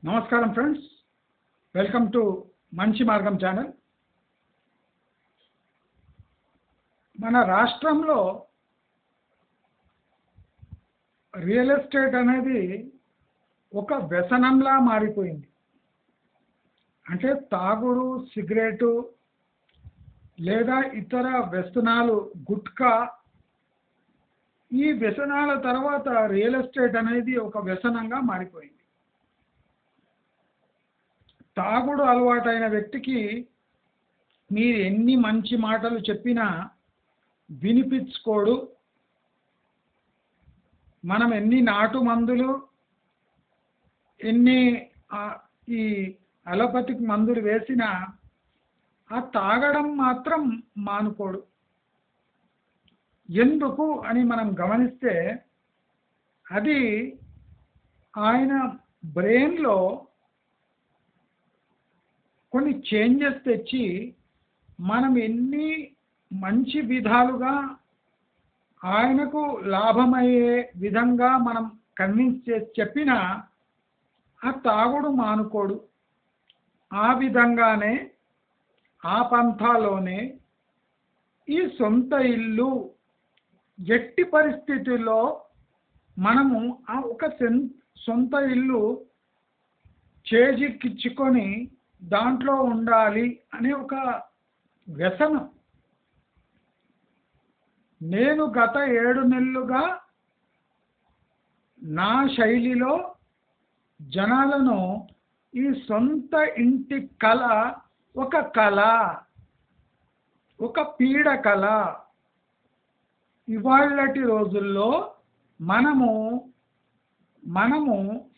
నమస్కారం friends, welcome to మంచి మార్గం ఛానల్. మన రాష్ట్రంలో రియల్ ఎస్టేట్ అనేది ఒక వ్యసనంలా మారిపోయింది. అంటే తాగుడు, సిగరెటు లేదా ఇతర వ్యసనాలు, గుట్కా, ఈ వ్యసనాల తర్వాత రియల్ ఎస్టేట్ అనేది ఒక వ్యసనంగా మారిపోయింది. తాగుడు అలవాటైన వ్యక్తికి మీరు ఎన్ని మంచి మాటలు చెప్పినా వినిపించుకోడు. మనం ఎన్ని నాటు మందులు, ఎన్ని ఈ అలోపతిక్ మందులు వేసినా ఆ తాగడం మాత్రం మానుకోడు. ఎందుకు అని మనం గమనిస్తే అది ఆయన బ్రెయిన్లో కొన్ని చేంజెస్ తెచ్చి మనం ఎన్ని మంచి విధాలుగా ఆయనకు లాభమయ్యే విధంగా మనం కన్విన్స్ చేసి చెప్పినా ఆ తాగుడు మానుకోడు. ఆ విధంగానే ఆ పంథాలోనే ఈ సొంత ఇల్లు ఎట్టి పరిస్థితుల్లో మనము ఆ ఒక సొంత ఇల్లు చేజిక్కించుకొని దాంట్లో ఉండాలి అనే ఒక వ్యసనం. నేను గత 7 నెలలుగా నా శైలిలో జనాలను ఈ సొంత ఇంటి కళ ఒక కళ, ఒక పీడ కళ. ఇవాళటి రోజుల్లో మనము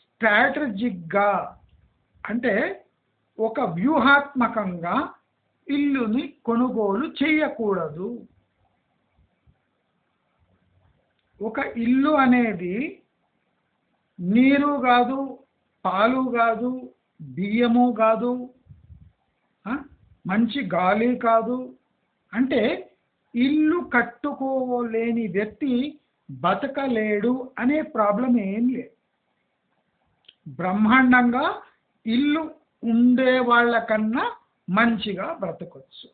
స్ట్రాటజిక్గా, అంటే ఒక వ్యూహాత్మకంగా ఇల్లుని కొనుగోలు చేయకూడదు. ఒక ఇల్లు అనేది నీరు కాదు, పాలు కాదు, బియ్యము కాదు, మంచి గాలి కాదు. అంటే ఇల్లు కట్టుకోలేని వ్యక్తి బతకలేడు అనే ప్రాబ్లం ఏం లేదు. బ్రహ్మాండంగా ఇల్లు ఉండే వాళ్ళకన్నా మంచిగా బ్రతకొచ్చు.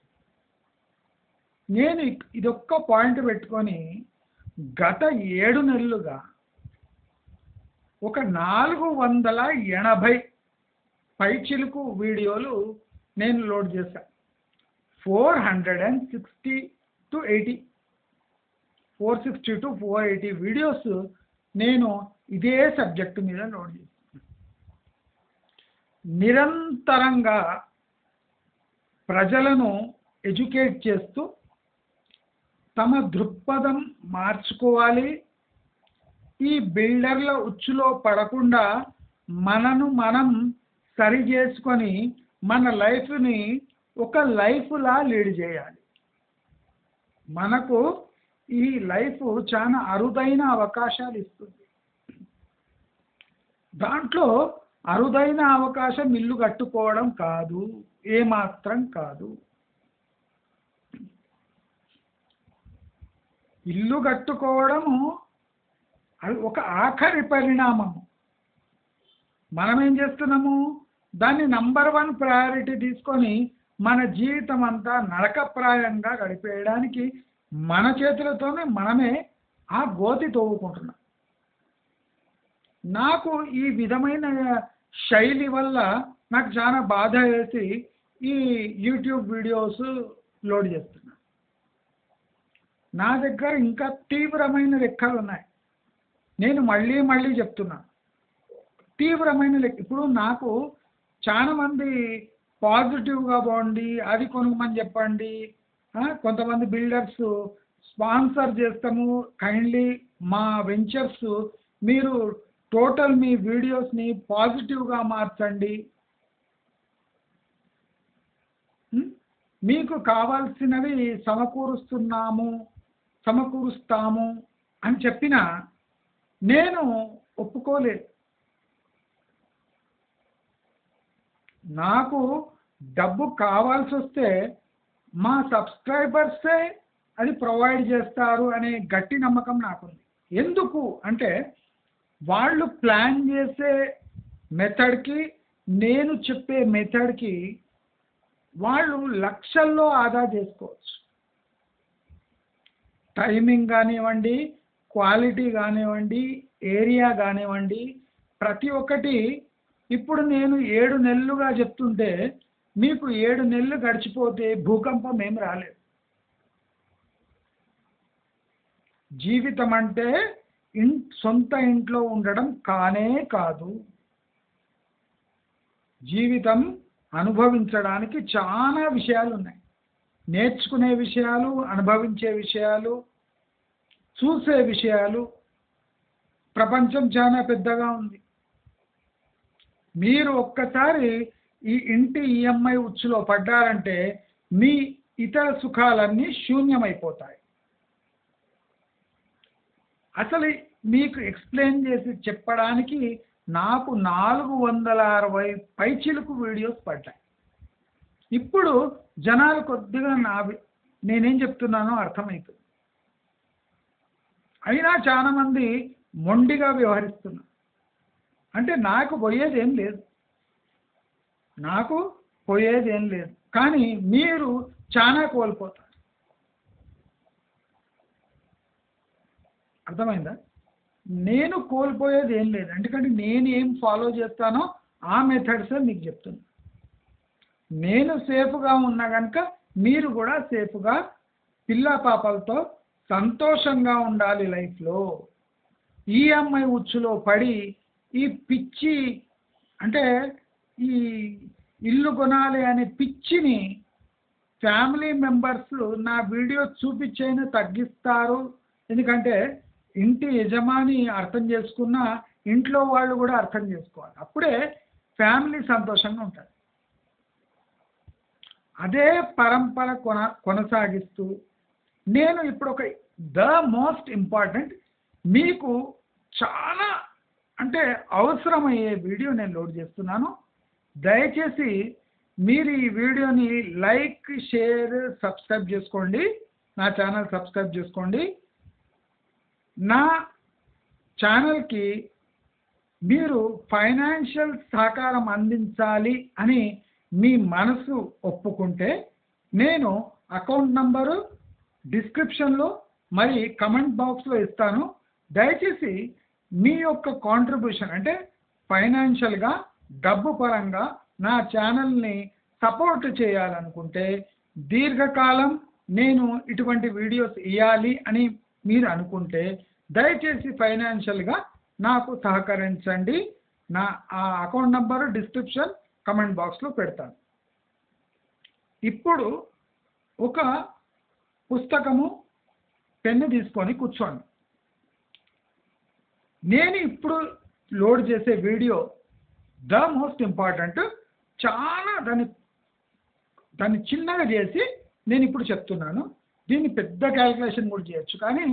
నేను ఇదొక్క పాయింట్ పెట్టుకొని గత 7 నెలలుగా ఒక 480 పైచిలుకు వీడియోలు నేను లోడ్ చేశాను. 460 to 480 వీడియోస్ నేను ఇదే సబ్జెక్టు మీద లోడ్ చేశాను. నిరంతరంగా ప్రజలను ఎడ్యుకేట్ చేస్తూ తమ దృక్పథం మార్చుకోవాలి. ఈ బిల్డర్ల ఉచ్చులో పడకుండా మనను మనం సరి చేసుకొని మన లైఫ్ని ఒక లైఫ్లా లీడ్ చేయాలి. మనకు ఈ లైఫ్ చాలా అరుదైన అవకాశాలు ఇస్తుంది. దాంట్లో అరుదైన అవకాశం ఇల్లు కట్టుకోవడం కాదు, ఏమాత్రం కాదు. ఇల్లు కట్టుకోవడము అది ఒక ఆఖరి పరిణామము. మనం ఏం చేస్తున్నాము, దాన్ని నంబర్ 1 ప్రయారిటీ తీసుకొని మన జీవితం అంతా నరకప్రాయంగా గడిపేయడానికి మన చేతులతోనే మనమే ఆ గోతి తవ్వుకుంటున్నాం. నాకు ఈ విధమైన శైలి వల్ల నాకు చాలా బాధ వేసి ఈ యూట్యూబ్ వీడియోస్ లోడ్ చేస్తున్నా. నా దగ్గర ఇంకా తీవ్రమైన లెక్కలు ఉన్నాయి. నేను మళ్ళీ చెప్తున్నా, తీవ్రమైన లెక్క. ఇప్పుడు నాకు చాలా మంది పాజిటివ్గా బాగుండి అది కొనుగోమని చెప్పండి, కొంతమంది బిల్డర్స్ స్పాన్సర్ చేస్తాము, కైండ్లీ మా వెంచర్స్ మీరు టోటల్ మీ వీడియోస్ని పాజిటివ్గా మార్చండి, మీకు కావాల్సినవి సమకూరుస్తాము అని చెప్పినా నేను ఒప్పుకోలేదు. నాకు డబ్బు కావాల్సి వస్తే మా సబ్స్క్రైబర్సే అది ప్రొవైడ్ చేస్తారు అనే గట్టి నమ్మకం నాకుంది. ఎందుకు అంటే వాళ్ళు ప్లాన్ చేసే మెథడ్కి నేను చెప్పే మెథడ్కి వాళ్ళు లక్షల్లో ఆదా చేసుకోవచ్చు. టైమింగ్ కానివ్వండి, క్వాలిటీ కానివ్వండి, ఏరియా కానివ్వండి, ప్రతి ఒక్కటి. ఇప్పుడు నేను 7 నెలలుగా చెప్తుంటే మీకు 7 నెలలు గడిచిపోతే భూకంపం ఏం రాలేదు. జీవితం అంటే సొంత ఇంట్లో ఉండడం కానే కాదు. జీవితం అనుభవించడానికి చాలా విషయాలు ఉన్నాయి. నేర్చుకునే విషయాలు, అనుభవించే విషయాలు, చూసే విషయాలు. ప్రపంచం చాలా పెద్దగా ఉంది. మీరు ఒక్కసారి ఈ ఇంటి ఈఎంఐ ఉచ్చులో పడ్డారంటే మీ ఇతర సుఖాలన్నీ శూన్యమైపోతాయి. అసలు మీకు ఎక్స్ప్లెయిన్ చేసి చెప్పడానికి నాకు 460 పైచిలుకు వీడియోస్ పడ్డాయి. ఇప్పుడు జనాలు కొద్దిగా నేనేం చెప్తున్నానో అర్థమవుతుంది. అయినా చాలామంది మొండిగా వ్యవహరిస్తున్నారు. అంటే నాకు పోయేదేం లేదు, కానీ మీరు చాలా కోల్పోతారు. అర్థమైందా? నేను కోల్పోయేది ఏం లేదు, ఎందుకంటే నేను ఏం ఫాలో చేస్తానో ఆ మెథడ్సే మీకు చెప్తున్నా. నేను సేఫ్గా ఉన్నా కనుక మీరు కూడా సేఫ్గా పిల్ల పాపలతో సంతోషంగా ఉండాలి లైఫ్లో. ఈఎంఐ ఉచ్చులో పడి ఈ పిచ్చి, అంటే ఈ ఇల్లు కొనాలి అనే పిచ్చిని ఫ్యామిలీ మెంబర్స్ నా వీడియో చూపించైనా తగ్గిస్తారు. ఎందుకంటే ఇంటి యజమాని అర్థం చేసుకున్న ఇంట్లో వాళ్ళు కూడా అర్థం చేసుకోవాలి. అప్పుడే ఫ్యామిలీ సంతోషంగా ఉంటుంది. అదే పరంపర కొనసాగిస్తూ నేను ఇప్పుడు ద మోస్ట్ ఇంపార్టెంట్ మీకు చాలా అంటే అవసరమయ్యే వీడియో నేను లోడ్ చేస్తున్నాను. దయచేసి మీరు ఈ వీడియోని లైక్, షేర్, సబ్స్క్రైబ్ చేసుకోండి. నా ఛానల్ సబ్స్క్రైబ్ చేసుకోండి. నా ఛానల్కి మీరు ఫైనాన్షియల్ సహకారం అందించాలి అని మీ మనసు ఒప్పుకుంటే నేను అకౌంట్ నంబరు డిస్క్రిప్షన్లో మరి కమెంట్ బాక్స్లో ఇస్తాను. దయచేసి మీ యొక్క కాంట్రిబ్యూషన్, అంటే ఫైనాన్షియల్గా, డబ్బు పరంగా నా ఛానల్ని సపోర్ట్ చేయాలనుకుంటే, దీర్ఘకాలం నేను ఇటువంటి వీడియోస్ ఇవ్వాలి అని మీరు అనుకుంటే దయచేసి ఫైనాన్షియల్గా నాకు సహకరించండి. ఆ అకౌంట్ నంబరు డిస్క్రిప్షన్, కమెంట్ బాక్స్లో పెడతాను. ఇప్పుడు ఒక పుస్తకము, పెన్ను తీసుకొని కూర్చోండి. నేను ఇప్పుడు లోడ్ చేసే వీడియో ద మోస్ట్ ఇంపార్టెంట్. చాలా దాన్ని చిన్నగా చేసి నేను ఇప్పుడు చెప్తున్నాను. దీన్ని పెద్ద క్యాల్కులేషన్ కూడా చేయొచ్చు, కానీ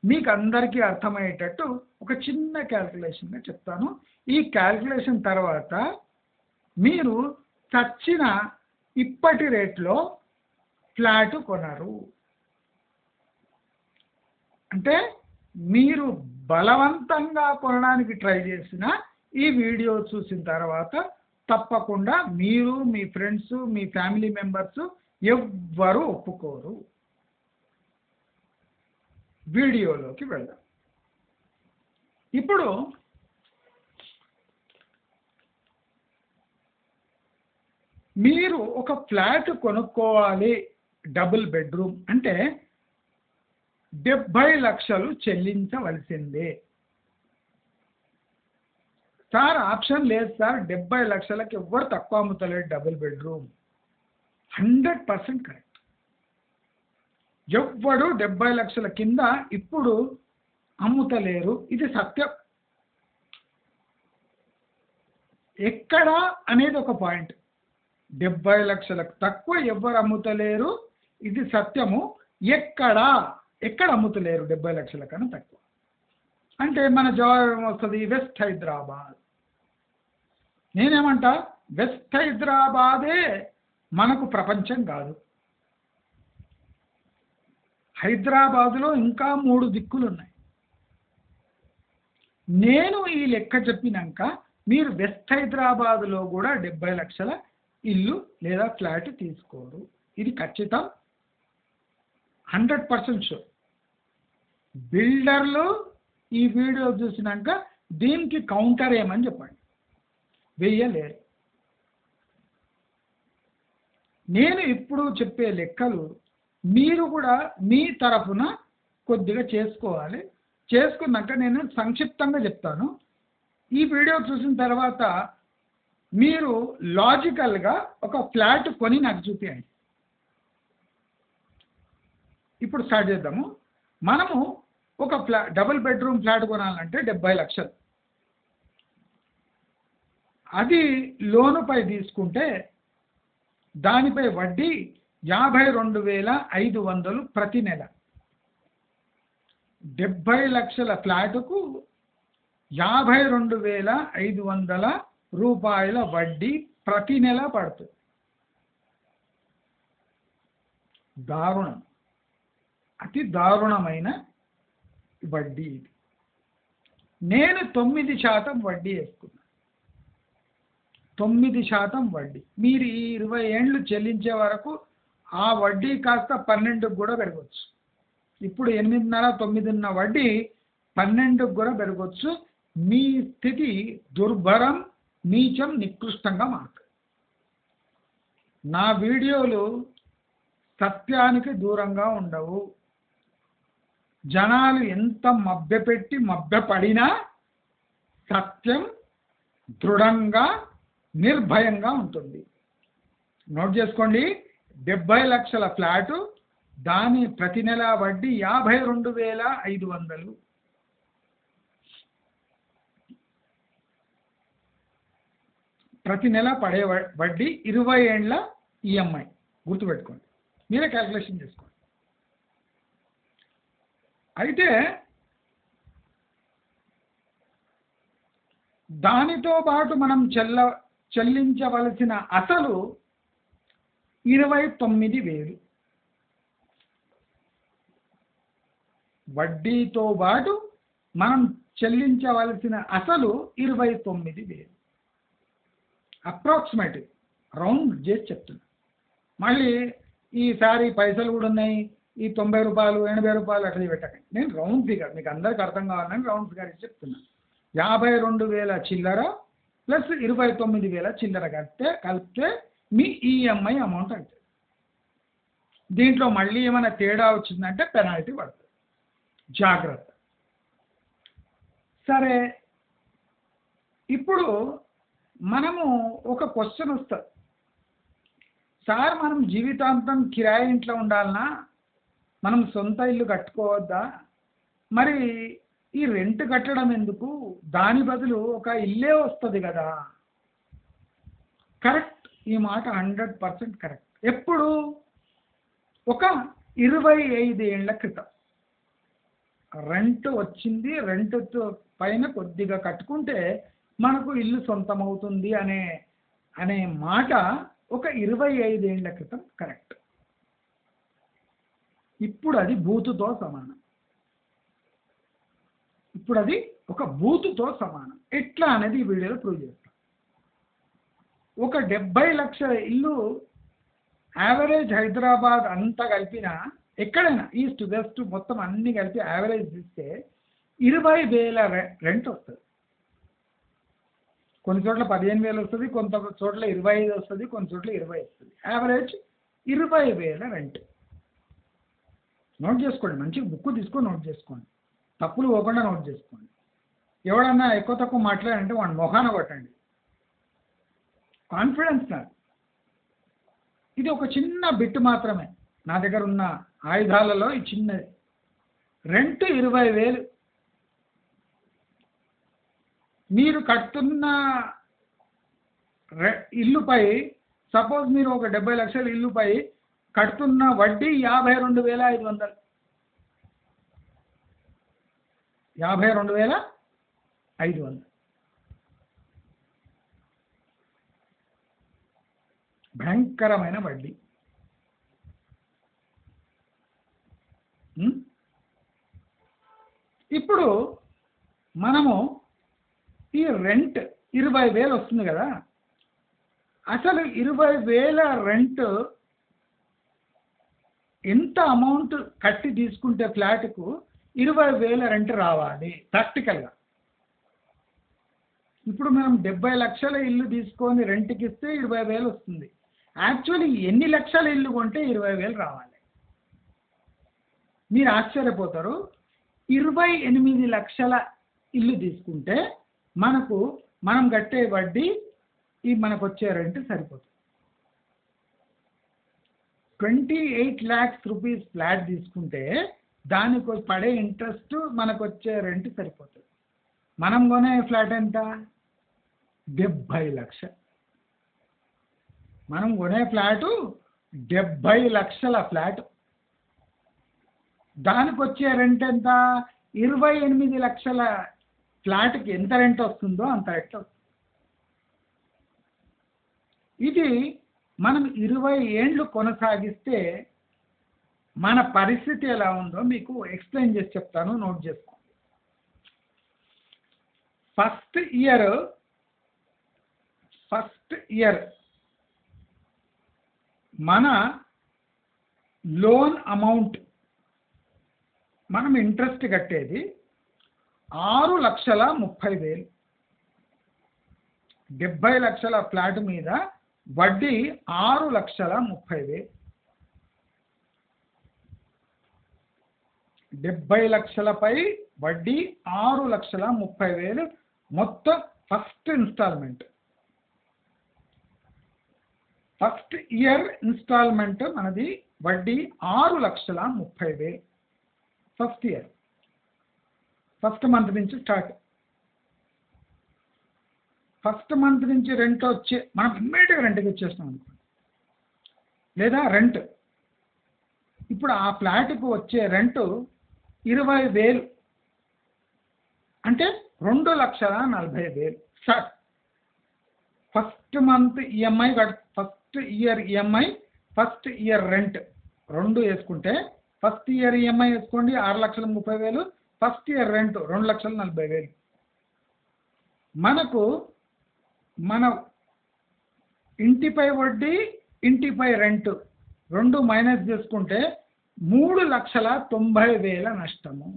మీకు అందరికీ అర్థమయ్యేటట్టు ఒక చిన్న క్యాల్కులేషన్గా చెప్తాను. ఈ క్యాల్కులేషన్ తర్వాత మీరు చచ్చిన ఇప్పటి రేట్లో ఫ్లాట్ కొనరు. అంటే మీరు బలవంతంగా కొనడానికి ట్రై చేసిన ఈ వీడియో చూసిన తర్వాత తప్పకుండా మీరు, మీ ఫ్రెండ్స్, మీ ఫ్యామిలీ మెంబర్స్ ఎవ్వరూ ఒప్పుకోరు. వీడియోలోకి వెళ్దాం. ఇప్పుడు మీరు ఒక ఫ్లాట్ కొనుక్కోవాలి, డబుల్ బెడ్రూమ్ అంటే 70 లక్షలు చెల్లించవలసిందే. సార్ ఆప్షన్ లేదు సార్, 70 లక్షలకి ఎవ్వరు తక్కువ అమ్ముతలేడు డబుల్ బెడ్రూమ్. 100% కరెక్ట్. ఎవ్వడు 70 లక్షల కింద ఇప్పుడు అమ్ముతలేరు, ఇది సత్యం. ఎక్కడ అనేది ఒక పాయింట్. 70 లక్షలకు తక్కువ ఎవ్వరు అమ్ముతలేరు, ఇది సత్యము. ఎక్కడ అమ్ముతలేరు 70 లక్షల కన్నా తక్కువ అంటే మన జవాబు ఏమొస్తుంది? వెస్ట్ హైదరాబాద్. నేనేమంటా, వెస్ట్ హైదరాబాదే మనకు ప్రపంచం కాదు. హైదరాబాదులో ఇంకా 3 దిక్కులు ఉన్నాయి. నేను ఈ లెక్క చెప్పినాక మీరు వెస్ట్ హైదరాబాద్లో కూడా 70 లక్షల ఇల్లు లేదా ఫ్లాట్ తీసుకోరు. ఇది ఖచ్చితం, 100% షూర్. బిల్డర్లు ఈ వీడియో చూసినాక దీనికి కౌంటర్ ఏమని చెప్పండి. వెయ్యలేరు. నేను ఇప్పుడు చెప్పే లెక్కలు మీరు కూడా మీ తరఫున కొద్దిగా చేసుకోవాలి. చేసుకున్నాక నేను సంక్షిప్తంగా చెప్తాను. ఈ వీడియో చూసిన తర్వాత మీరు లాజికల్గా ఒక ఫ్లాట్ కొని నాకు చూపించండి. ఇప్పుడు స్టార్ట్ చేద్దాము. మనము ఒక డబుల్ బెడ్రూమ్ ఫ్లాట్ కొనాలంటే 70 లక్షలు. అది లోనుపై తీసుకుంటే దానిపై వడ్డీ 52,500 ప్రతి నెల. 70 లక్షల ఫ్లాటుకు 52,500 రూపాయల వడ్డీ ప్రతి నెల పడుతుంది. దారుణం, అతి దారుణమైన వడ్డీ ఇది. నేను 9% వడ్డీ వేసుకున్నాను. 9% వడ్డీ. మీరు ఈ 20 ఏండ్లు చెల్లించే వరకు ఆ వడ్డీ కాస్త 12కు కూడా పెరగవచ్చు. ఇప్పుడు 8.5, 9 ఉన్న వడ్డీ 12కు కూడా పెరగవచ్చు. మీ స్థితి దుర్భరం, నీచం, నికృష్టంగా మారుతుంది. నా వీడియోలు సత్యానికి దూరంగా ఉండవు. జనాలు ఎంత మభ్యపెట్టి మభ్యపడినా సత్యం దృఢంగా నిర్భయంగా ఉంటుంది. నోట్ చేసుకోండి. 70 లక్షల ఫ్లాటు, దాని ప్రతి నెల వడ్డీ 52,500. ప్రతి నెల పడే వడ్డీ 20 ఏండ్ల ఈఎంఐ. గుర్తుపెట్టుకోండి, మీరే క్యాల్కులేషన్ చేసుకోండి. అయితే దానితో పాటు మనం చెల్లించవలసిన అసలు 29,000. వడ్డీతో పాటు మనం చెల్లించవలసిన అసలు 29,000. అప్రాక్సిమేట్ రౌండ్ చేసి చెప్తున్నా. మళ్ళీ ఈసారి పైసలు కూడా ఉన్నాయి, ఈ 90 రూపాయలు 80 రూపాయలు అట్లా పెట్టకండి. నేను రౌండ్ ఫిగర్ మీకు అందరికి అర్థం కావాలని రౌండ్ ఫిగర్ ఇచ్చి చెప్తున్నా. 52,000 చిల్లర ప్లస్ 29,000 చిల్లర కలిపితే మీ ఈఎంఐ అమౌంట్ అవుతుంది. దీంట్లో మళ్ళీ ఏమైనా తేడా వచ్చిందంటే పెనాల్టీ పడుతుంది. జాగ్రత్త. సరే, ఇప్పుడు మనము ఒక క్వశ్చన్ వస్తుంది. సార్, మనం జీవితాంతం కిరాయి ఇంట్లో ఉండాలనా, మనం సొంత ఇల్లు కట్టుకోవద్దా, మరి ఈ రెంట్ కట్టడం ఎందుకు, దాని బదులు ఒక ఇల్లే వస్తుంది కదా. కరెక్ట్, ఈ మాట 100% కరెక్ట్. ఎప్పుడు? ఒక 25 ఏళ్ల క్రితం రెంట్ వచ్చింది, రెంట్ పైన కొద్దిగా కట్టుకుంటే మనకు ఇల్లు సొంతమవుతుంది అనే మాట ఒక 25 ఏళ్ల క్రితం కరెక్ట్. ఇప్పుడు అది బూతుతో సమానం. ఇప్పుడు అది ఒక బూతుతో సమానం. ఎట్లా అనేది ఈ వీడియోలో ప్రూవ్ చేస్తాం. ఒక 70 లక్షల ఇల్లు యావరేజ్ హైదరాబాద్ అంతా కలిపిన ఎక్కడైనా ఈస్ట్ వెస్ట్ మొత్తం అన్ని కలిపి యావరేజ్ ఇస్తే 20,000 రెంట్ వస్తుంది. కొన్ని చోట్ల 15,000 వస్తుంది, కొంత చోట్ల 25 వస్తుంది, కొన్ని చోట్ల 20 వస్తుంది. Average 20,000 rent. నోట్ చేసుకోండి, మంచిగా బుక్ తీసుకొని నోట్ చేసుకోండి, తప్పులు పోకుండా నోట్ చేసుకోండి. ఎవడన్నా ఎక్కువ తక్కువ మాట్లాడంటే వాడిని మొహాన కొట్టండి. కాన్ఫిడెన్స్ నాకు. ఇది ఒక చిన్న బిట్ మాత్రమే, నా దగ్గర ఉన్న ఆయుధాలలో ఈ చిన్నది. రెంట్ 20,000. మీరు కడుతున్న ఇల్లుపై, సపోజ్ మీరు ఒక 70 లక్షల ఇల్లుపై కడుతున్న వడ్డీ 52,500. 52,500 భయంకరమైన వడ్డీ. ఇప్పుడు మనము ఈ రెంట్ 20,000 వస్తుంది కదా. అసలు 20,000 రెంట్ ఎంత అమౌంట్ కట్టి తీసుకుంటే ఫ్లాట్కు 20,000 రెంట్ రావాలి ప్రాక్టికల్గా. ఇప్పుడు మనం 70 లక్షల ఇల్లు తీసుకొని రెంట్కి ఇస్తే 20,000 వస్తుంది. యాక్చువల్లీ ఎన్ని లక్షల ఇల్లు కొంటే 20,000 రావాలి? మీరు ఆశ్చర్యపోతారు. 28 లక్షల ఇల్లు తీసుకుంటే మనం కట్టే వడ్డీ మనకు వచ్చే రెంట్ సరిపోతుంది. 28 lakhs రూపీస్ ఫ్లాట్ తీసుకుంటే దానికి పడే ఇంట్రెస్ట్ మనకు వచ్చే రెంట్ సరిపోతుంది. మనం కొనే ఫ్లాట్ ఎంత? 70 లక్షలు. మనం కొనే ఫ్లాటు 70 లక్షల ఫ్లాట్. దానికి వచ్చే రెంట్ ఎంత? 28 లక్షల ఫ్లాట్కి ఎంత రెంట్ వస్తుందో అంత రెంట్ వస్తుంది. ఇది మనం 20 ఏండ్లు కొనసాగిస్తే మన పరిస్థితి ఎలా ఉందో మీకు ఎక్స్ప్లెయిన్ చేసి చెప్తాను, నోట్ చేసుకోండి. ఫస్ట్ ఇయర్ మన లోన్ అమౌంట్, మనం ఇంట్రెస్ట్ కట్టేది 6,30,000. 70 లక్షల ఫ్లాట్ మీద వడ్డీ 6,30,000. 70 లక్షలపై వడ్డీ 6,30,000 మొత్తం first instalment. First year instalment మనది వడ్డీ 6,30,000. ఫస్ట్ ఇయర్, ఫస్ట్ మంత్ నుంచి స్టార్ట్. ఫస్ట్ మంత్ నుంచి రెంట్ వచ్చే మనం ఇమ్మీడియట్గా రెంట్కి వచ్చేస్తాం అనుకోండి, లేదా రెంట్ ఇప్పుడు ఆ ఫ్లాట్కు వచ్చే రెంట్ 20,000 అంటే 2,40,000 start. First month EMI, first year EMI, first year rent రెండు వేసుకుంటే ఫస్ట్ ఇయర్ ఈఎంఐ వేసుకోండి 6,30,000, ఫస్ట్ ఇయర్ రెంట్ 2,40,000. మన ఇంటిపై వడ్డీ, ఇంటిపై రెంట్ రెండు మైనస్ చేసుకుంటే 3,90,000 నష్టము.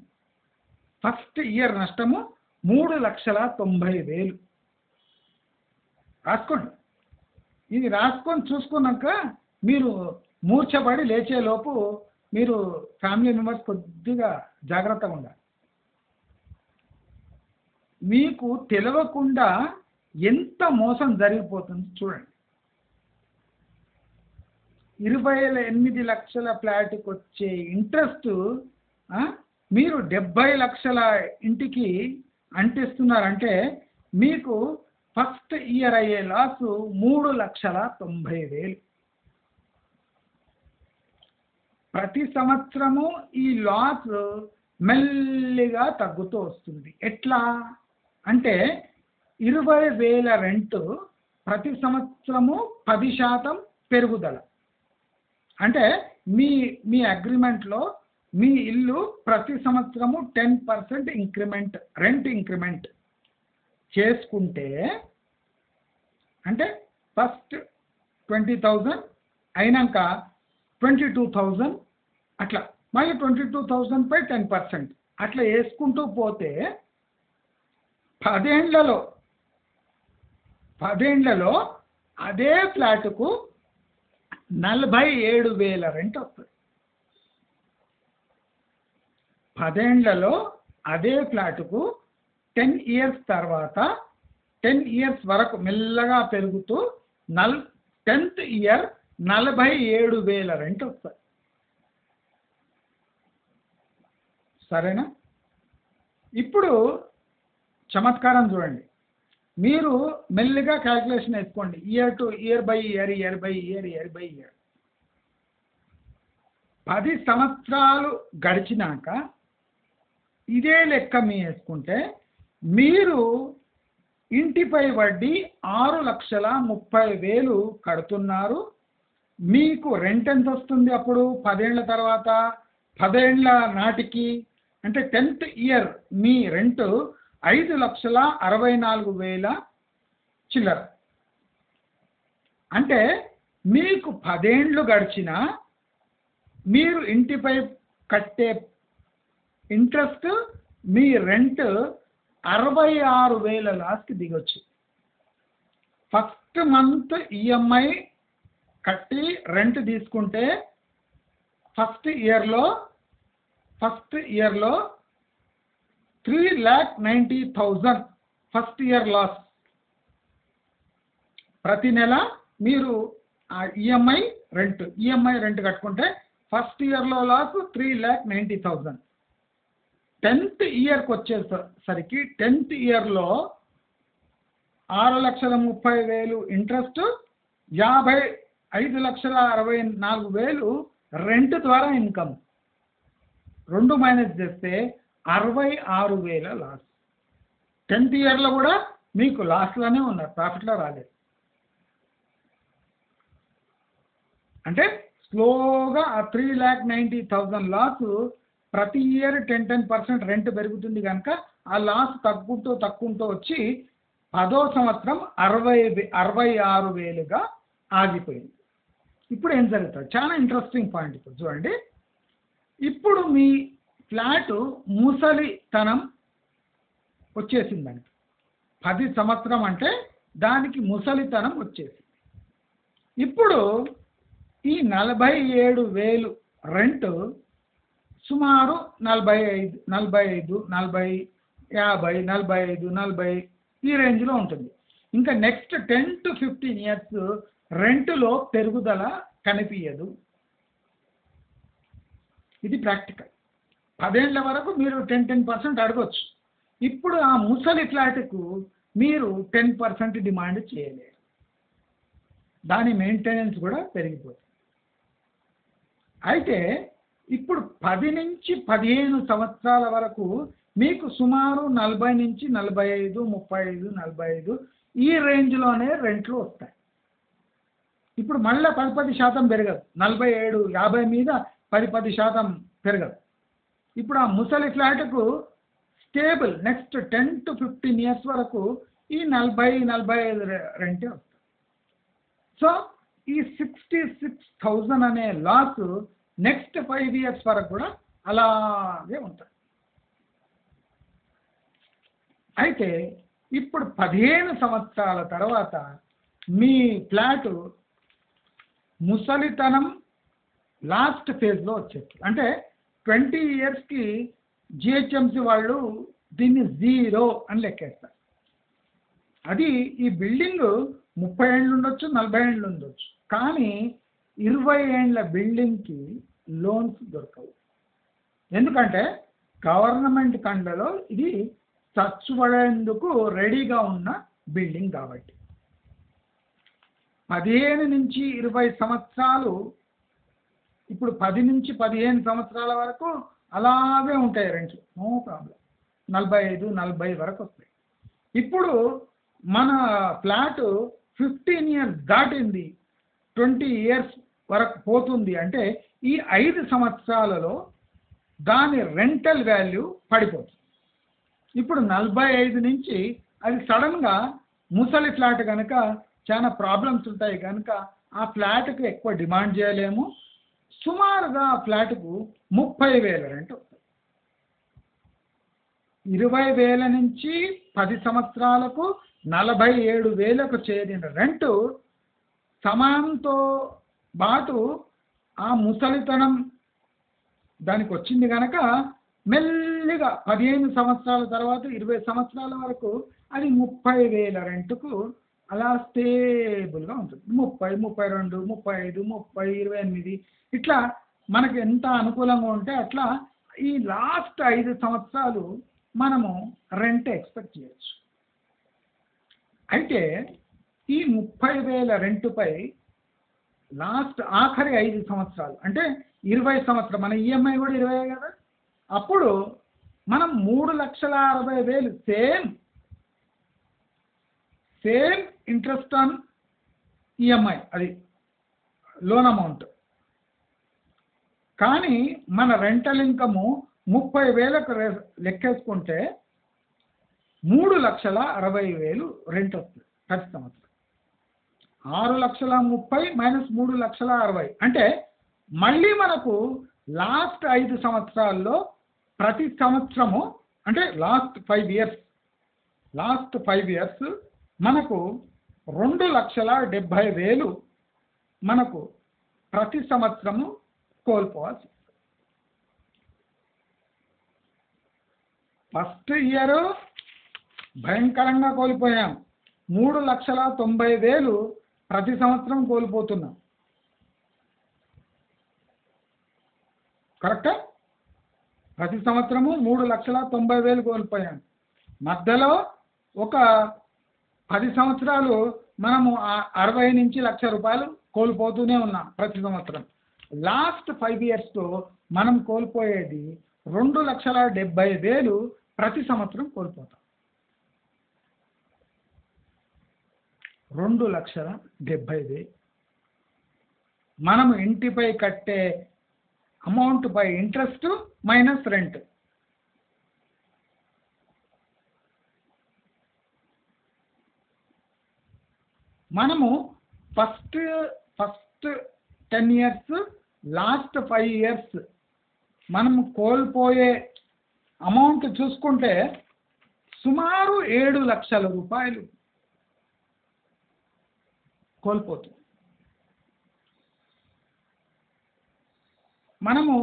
ఫస్ట్ ఇయర్ నష్టము 3,90,000. రాసుకోండి. ఇది రాసుకొని చూసుకున్నాక మీరు మూర్ఛపడి లేచేలోపు మీరు ఫ్యామిలీ మెంబర్స్ కొద్దిగా జాగ్రత్తగా ఉండాలి. మీకు తెలియకుండా ఎంత మోసం జరిగిపోతుంది చూడండి. 28 లక్షల ఫ్లాట్కి వచ్చే ఇంట్రెస్ట్ మీరు 70 లక్షల ఇంటికి అంటిస్తున్నారంటే మీకు ఫస్ట్ ఇయర్ అయ్యే లాస్ 3,90,000. ప్రతి సంవత్సరము ఈ లాస్ మెల్లిగా తగ్గుతూ వస్తుంది. ఎట్లా అంటే 20,000 రెంట్ ప్రతి సంవత్సరము 10% పెరుగుదల. అంటే మీ అగ్రిమెంట్లో మీ ఇల్లు ప్రతి సంవత్సరము 10% ఇంక్రిమెంట్, రెంట్ ఇంక్రిమెంట్ చేసుకుంటే అంటే ఫస్ట్ 20,000 అయినాక 22,000 అట్లా, మళ్ళీ 22,000 పై 10% అట్లా వేసుకుంటూ పోతే 10 ఏండ్లలో అదే ఫ్లాట్కు 47,000 రెంట్ వస్తుంది. 10 ఏండ్లలో అదే ఫ్లాట్కు 10 ఇయర్స్ తర్వాత 10 ఇయర్స్ వరకు మెల్లగా పెరుగుతూ 10th ఇయర్ 47,000 రెంట్ వస్తుంది. సరేనా? ఇప్పుడు చమత్కారం చూడండి. మీరు మెల్లిగా క్యాల్కులేషన్ వేసుకోండి, year to year by year, year by year, year by year. 10 సంవత్సరాలు గడిచినాక ఇదే లెక్క మీ వేసుకుంటే మీరు ఇంటిపై వడ్డీ 6,30,000 కడుతున్నారు. మీకు రెంట్ ఎంత వస్తుంది అప్పుడు 10 ఏళ్ల తర్వాత? 10 ఏళ్ల నాటికి అంటే 10th ఇయర్ మీ రెంట్ 5,64,000 చిల్లర. అంటే మీకు 10 ఏండ్లు గడిచినా మీరు ఇంటిపై కట్టే ఇంట్రెస్ట్, మీ రెంట్ 66,000 లాస్కి దిగొచ్చు. ఫస్ట్ మంత్ ఈఎంఐ కట్టి రెంట్ తీసుకుంటే ఫస్ట్ ఇయర్లో 3,90,000 ఫస్ట్ ఇయర్ లాస్. ప్రతి నెల మీరు ఆ ఈఎంఐ రెంట్ కట్టుకుంటే ఫస్ట్ ఇయర్లో లాస్ 3,90,000. 10th ఇయర్కి వచ్చేసరికి 10th ఇయర్లో 6,30,000 ఇంట్రెస్ట్, 55,64,000 రెంట్ ద్వారా ఇన్కమ్. 2 మైనస్ చేస్తే 66,000 లాస్. 10th ఇయర్లో కూడా మీకు లాస్లోనే ఉన్నారు, ప్రాఫిట్లో రాలేదు. అంటే స్లోగా ఆ 3,90,000 లాస్ ప్రతి ఇయర్ 10% రెంట్ పెరుగుతుంది కనుక ఆ లాస్ తగ్గుకుంటూ వచ్చి 10వ సంవత్సరం 66,000గా ఆగిపోయింది. ఇప్పుడు ఏం జరుగుతుంది? చాలా ఇంట్రెస్టింగ్ పాయింట్. ఇప్పుడు చూడండి, ఇప్పుడు మీ ఫ్లాట్ ముసలితనం వచ్చేసిందండి. 10 సంవత్సరం అంటే దానికి ముసలితనం వచ్చేసింది. ఇప్పుడు ఈ 47,000 రెంట్ సుమారు 45, 40, 50, 45, ఈ రేంజ్లో ఉంటుంది. ఇంకా నెక్స్ట్ 10 to 15 ఇయర్స్ రెంట్లో పెరుగుదల కనిపించదు. ఇది ప్రాక్టికల్. 10 ఏళ్ల వరకు మీరు 10% అడగొచ్చు. ఇప్పుడు ఆ ముసలి ఫ్లాట్కు మీరు 10% డిమాండ్ చేయలేరు. దాని మెయింటెనెన్స్ కూడా పెరిగిపోతుంది. అయితే ఇప్పుడు 10 నుంచి 15 సంవత్సరాల వరకు మీకు సుమారు 40 నుంచి 45, 35, 45 ఈ రేంజ్లోనే రెంట్లు వస్తాయి. ఇప్పుడు మళ్ళీ 10% పెరగదు. 47, 50 మీద 10% పెరగదు. ఇప్పుడు ఆ ముసలి ఫ్లాట్కు స్టేబుల్ నెక్స్ట్ 10 to 15 ఇయర్స్ వరకు ఈ 40, 45 రెంటే వస్తుంది. సో ఈ 66,000 అనే లాస్ నెక్స్ట్ 5 ఇయర్స్ వరకు కూడా అలాగే ఉంటుంది. అయితే ఇప్పుడు 15 సంవత్సరాల తర్వాత మీ ఫ్లాట్ ముసలితనం లాస్ట్ ఫేజ్లో వచ్చేస్తుంది. అంటే 20 ఇయర్స్కి జిహెచ్ఎంసి వాళ్ళు దీన్ని 0 అని లెక్కేస్తారు. అది ఈ బిల్డింగ్ 30 ఏళ్ళు ఉండొచ్చు, 40 ఏళ్ళు ఉండొచ్చు, కానీ 20 ఏళ్ళ బిల్డింగ్కి లోన్స్ దొరకవు. ఎందుకంటే గవర్నమెంట్ కండలో ఇది చచ్చుబడేందుకు రెడీగా ఉన్న బిల్డింగ్ కాబట్టి. 15 నుంచి 20 సంవత్సరాలు, ఇప్పుడు 10 నుంచి 15 సంవత్సరాల వరకు అలాగే ఉంటాయి రెంట్లు, నో ప్రాబ్లం. 45, 40 వరకు వస్తాయి. ఇప్పుడు మన ఫ్లాట్ 15 ఇయర్స్ దాటింది, 20 ఇయర్స్ వరకు పోతుంది అంటే ఈ 5 సంవత్సరాలలో దాని రెంటల్ వాల్యూ పడిపోతుంది. ఇప్పుడు 45 నుంచి అది సడన్గా ముసలి ఫ్లాట్ కనుక చాలా ప్రాబ్లమ్స్ ఉంటాయి కనుక ఆ ఫ్లాట్కు ఎక్కువ డిమాండ్ చేయలేము. సుమారుగా ఆ ఫ్లాట్కు 30,000 రెంట్ వస్తుంది. 20,000 నుంచి 10 సంవత్సరాలకు 47,000కు చేరిన రెంటు సమయంతో పాటు ఆ ముసలితనం దానికి వచ్చింది కనుక మెల్లిగా 15 సంవత్సరాల తర్వాత 20 సంవత్సరాల వరకు అది 30,000 రెంట్కు అలా స్టేబుల్గా ఉంటుంది. 30, 32, 35, 30, 28 ఇట్లా మనకు ఎంత అనుకూలంగా ఉంటే అట్లా ఈ లాస్ట్ 5 సంవత్సరాలు మనము రెంట్ ఎక్స్పెక్ట్ చేయొచ్చు. అయితే ఈ 30,000 రెంటుపై లాస్ట్ ఆఖరి 5 సంవత్సరాలు అంటే 20 సంవత్సరం, మన ఈఎంఐ కూడా 20 కదా, అప్పుడు మనం 3,60,000 సేమ్ ఇంట్రెస్ట్ ఆన్ ఈఎంఐ, అది లోన్ అమౌంట్, కానీ మన రెంటల్ ఇన్కము 30,000కు లెక్కేసుకుంటే 3,60,000 రెంట్ వస్తుంది. ప్రతి సంవత్సరం. 6,30,000 మైనస్ 3,60,000 అంటే మళ్ళీ మనకు లాస్ట్ 5 సంవత్సరాల్లో ప్రతి సంవత్సరము అంటే లాస్ట్ 5 ఇయర్స్ మనకు 2,70,000 మనకు ప్రతి సంవత్సరము కోల్పోవాల్సి. ఫస్ట్ ఇయర్ భయంకరంగా కోల్పోయాం, 3,90,000 ప్రతి సంవత్సరం కోల్పోతున్నాం. కరెక్టా? ప్రతి సంవత్సరము 3,90,000 కోల్పోయాం. మధ్యలో ఒక 10 సంవత్సరాలు మనము 60 నుంచి 1,00,000 రూపాయలు కోల్పోతూనే ఉన్నాం ప్రతి సంవత్సరం. లాస్ట్ 5 ఇయర్స్తో మనం కోల్పోయేది 2,70,000 ప్రతి సంవత్సరం కోల్పోతాం. 2,70,000 మనము ఇంటిపై కట్టే అమౌంట్ పై ఇంట్రెస్ట్ మైనస్ రెంట్. మనము ఫస్ట్ 10 ఇయర్స్ లాస్ట్ 5 ఇయర్స్ మనము కోల్పోయే అమౌంట్ చూసుకుంటే సుమారు 7,00,000 రూపాయలు కోల్పోతుంది. మనము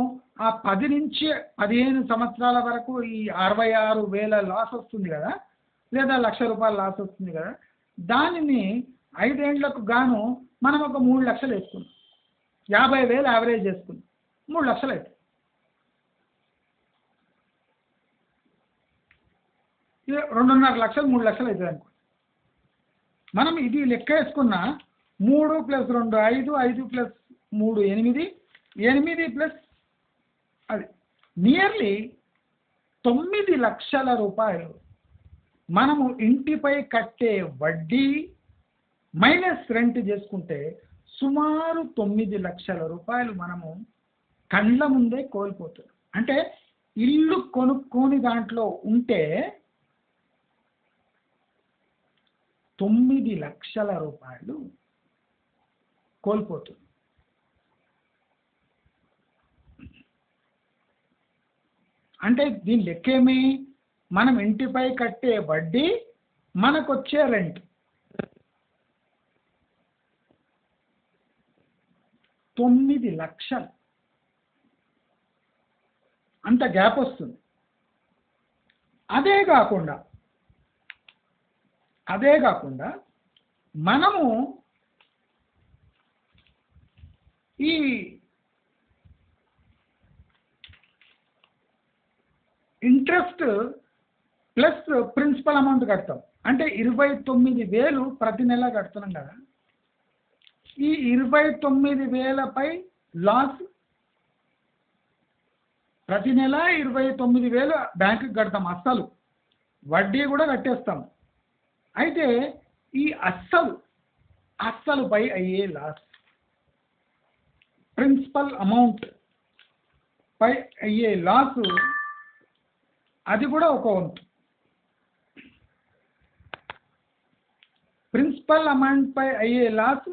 ఆ 10 నుంచి 15 సంవత్సరాల వరకు ఈ 66,000 లాస్ వస్తుంది కదా, లేదా 1,00,000 రూపాయలు లాస్ వస్తుంది కదా, దానిని 5 ఏళ్లకు గాను మనం ఒక 3,00,000 వేసుకున్నాం, 50,000 యావరేజ్ చేసుకున్నాం, 3,00,000 అవుతుంది. ఇది 2.5 లక్షలు 3,00,000 అవుతుంది అనుకో. మనం ఇది లెక్క వేసుకున్న 3 + 2 5, 5 + 3 8, 8 ప్లస్ అది నియర్లీ 9,00,000 రూపాయలు మనము ఇంటిపై కట్టే వడ్డీ మైనస్ రెంట్ చేసుకుంటే సుమారు 9,00,000 రూపాయలు మనము కండ్ల ముందే కోల్పోతున్నాం. అంటే ఇల్లు కొనుక్కోని దాంట్లో ఉంటే 9,00,000 రూపాయలు కోల్పోతుంది. అంటే దీని లెక్కేమి? మనం ఇంటిపై కట్టే వడ్డీ, మనకొచ్చే రెంట్, 9,00,000 అంత గ్యాప్ వస్తుంది. అదే కాకుండా మనము ఈ ఇంట్రెస్ట్ ప్లస్ ప్రిన్సిపల్ అమౌంట్ కడతాం. అంటే 29,000 ప్రతి నెల కడుతున్నాం కదా. ఈ 29,000పై లాస్ ప్రతి నెల 29,000 బ్యాంకుకి కడతాం, అస్సలు వడ్డీ కూడా కట్టేస్తాం. అయితే ఈ అస్సలుపై అయ్యే లాస్, ప్రిన్సిపల్ అమౌంట్ పై అయ్యే లాసు, అది కూడా ఒక వంతు. ప్రిన్సిపల్ అమౌంట్ పై అయ్యే లాస్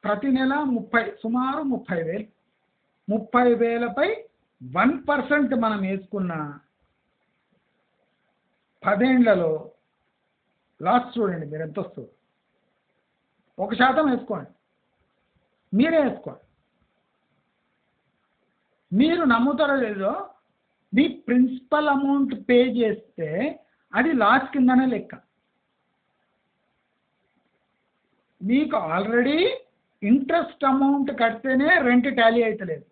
ప్రతి నెల సుమారు 30,000. 30,000పై 1% మనం వేసుకున్న 10 ఏళ్లలో లాస్ చూడండి మీరు ఎంత వస్తుంది. 1% వేసుకోండి, మీరే వేసుకోండి. మీరు నమ్ముతారో లేదో, మీ ప్రిన్సిపల్ అమౌంట్ పే చేస్తే అది లాస్ కిందనే లెక్క. మీకు ఆల్రెడీ ఇంట్రెస్ట్ అమౌంట్ కడితేనే రెంట్ టాలీ అవుతలేదు,